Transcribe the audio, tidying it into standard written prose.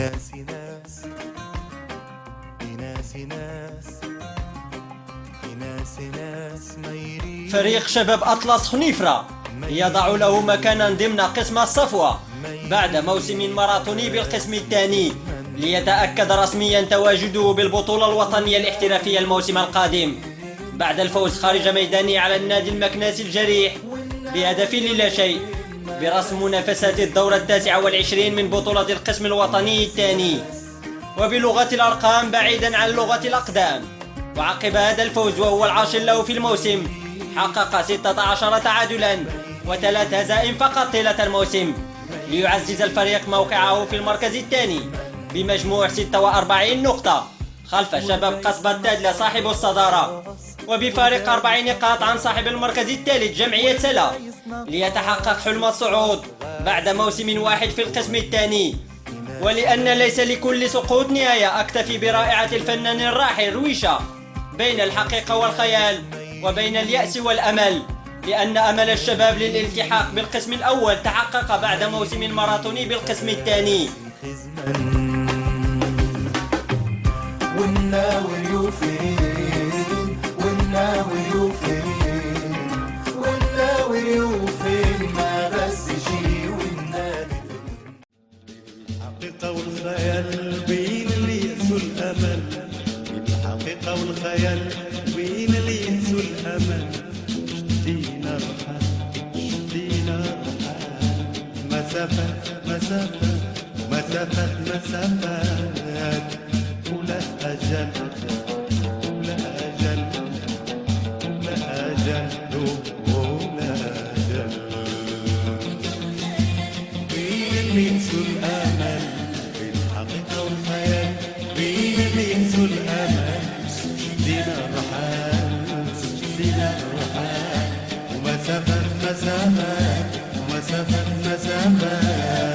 ناس ناس ناس ناس ناس ناس ما يريد. فريق شباب أطلس خنيفرة يضع له مكانا ضمن قسم الصفوة بعد موسم ماراثوني بالقسم الثاني، ليتأكد رسميا تواجده بالبطولة الوطنية الاحترافية الموسم القادم بعد الفوز خارج ميدانه على النادي المكناسي الجريح بهدف لا شيء برسم منافسات الدورة 29 من بطولة القسم الوطني الثاني. وبلغة الأرقام بعيدا عن لغة الأقدام، وعقب هذا الفوز وهو العاشر له في الموسم حقق 16 تعادلا و3 هزائم فقط طيلة الموسم، ليعزز الفريق موقعه في المركز الثاني بمجموع 46 نقطة خلف شباب قصبة تادلة صاحب الصدارة، وبفارق 4 نقاط عن صاحب المركز الثالث جمعية سلا، ليتحقق حلم الصعود بعد موسم واحد في القسم الثاني. ولأن ليس لكل سقوط نهاية، أكتفي برائعة الفنان الراحل رويشة بين الحقيقة والخيال وبين اليأس والأمل، لأن أمل الشباب للالتحاق بالقسم الأول تحقق بعد موسم ماراثوني بالقسم الثاني. والناوي يوفين والناوي يوفين والناوي يوفين ما بس شي والنادي. الحقيقة والخيال بين اليأس والأمل، الحقيقة والخيال بين اليأس والأمل. شدينا رحال شدينا رحال مسافات مسافات مسافات مسافات ولا أجل ولا أجل ولا أجل ولا أجل. بين اليأس والأمل، بين الحقيقة والخيال، بين اليأس والأمل. شدينا الرحال شدينا الرحال ومسافات مسافات ومسافات مسافات